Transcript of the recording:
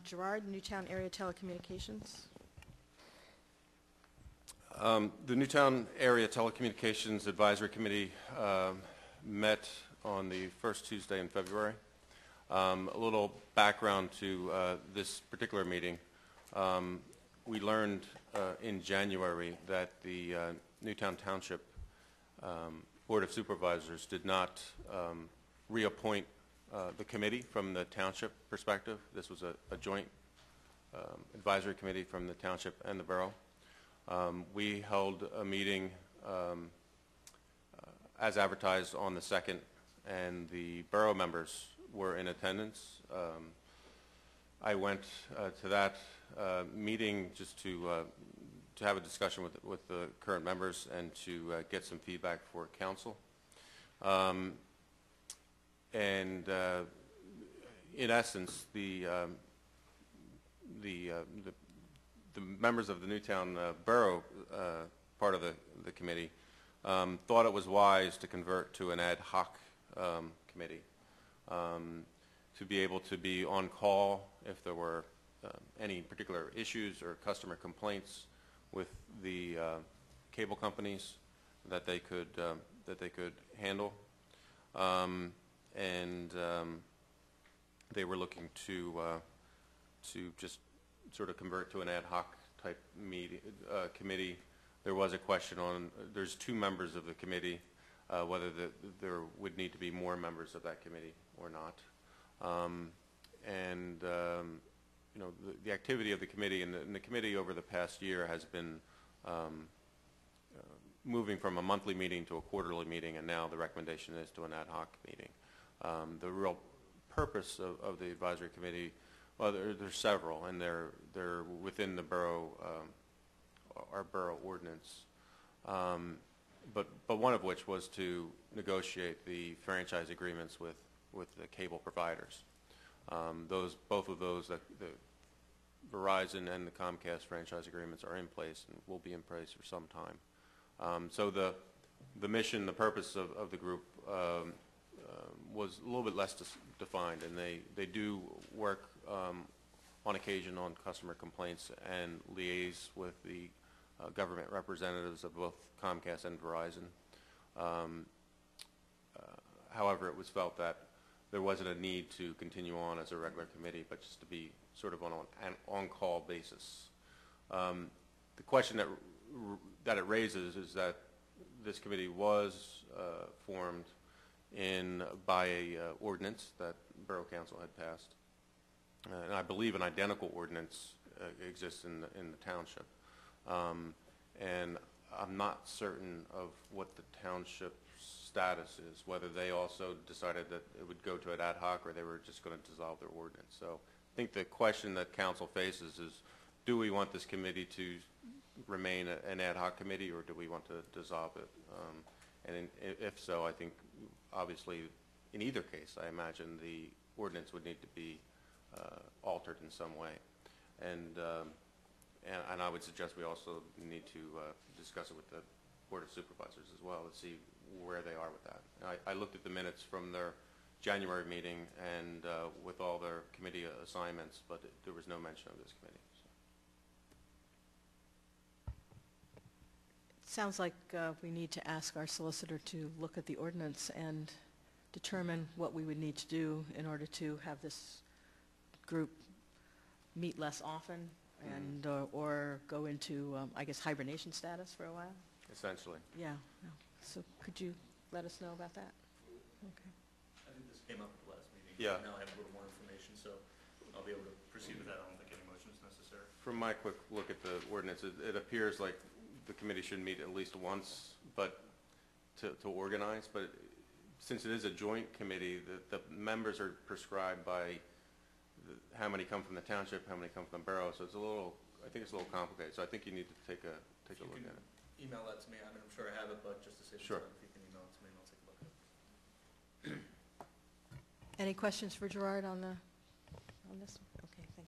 Gerard, Newtown Area Telecommunications. The Newtown Area Telecommunications Advisory Committee met on the first Tuesday in February. A little background to this particular meeting. We learned in January that the Newtown Township Board of Supervisors did not reappoint the committee from the township perspective. This was a joint advisory committee from the township and the borough. We held a meeting as advertised on the 2nd, and the borough members were in attendance. I went to that meeting just to have a discussion with the current members and to get some feedback for council. In essence, the members of the Newtown Borough part of the committee thought it was wise to convert to an ad hoc committee to be able to be on call if there were any particular issues or customer complaints with the cable companies that they could handle, and they were looking to just sort of convert to an ad hoc type committee. There was a question on, there's 2 members of the committee, whether there would need to be more members of that committee or not. You know, the activity of the committee and the committee over the past year has been moving from a monthly meeting to a quarterly meeting, and now the recommendation is to an ad hoc meeting. The real purpose of the advisory committee, well, there's several, and they're within the borough, our borough ordinance. But one of which was to negotiate the franchise agreements with the cable providers. Both of those, the Verizon and the Comcast franchise agreements are in place and will be in place for some time. So the mission, the purpose of the group was a little bit less defined, and they do work on occasion on customer complaints and liaise with the government representatives of both Comcast and Verizon. However, it was felt that there wasn't a need to continue on as a regular committee, but just to be sort of on an on-call basis. The question that it raises is that this committee was formed by a ordinance that Borough Council had passed, and I believe an identical ordinance exists in the township. And I'm not certain of what the township status is, whether they also decided that it would go to an ad hoc or they were just going to dissolve their ordinance. So I think the question that council faces is, do we want this committee to remain an ad hoc committee, or do we want to dissolve it? And if so, I think obviously in either case, I imagine the ordinance would need to be altered in some way. And I would suggest we also need to discuss it with the Board of Supervisors as well to see where they are with that. I looked at the minutes from their January meeting and with all their committee assignments, but there was no mention of this committee. So. It sounds like we need to ask our solicitor to look at the ordinance and determine what we would need to do in order to have this group meet less often and or go into, I guess, hibernation status for a while? Essentially. Yeah. No. So could you let us know about that? Okay. I think this came up at the last meeting. Yeah. Now I have a little more information, so I'll be able to proceed with that. I don't think any motion is necessary. From my quick look at the ordinance, it appears like the committee should meet at least once, but to organize. But since it is a joint committee, the members are prescribed by how many come from the township, how many come from the borough. So it's a little, I think it's a little complicated. So I think you need to take a look at it. Email that to me. I mean, I'm sure I have it, but just to save sure. time, if you can email it to me, and I'll take a look at it. Any questions for Gerard on this?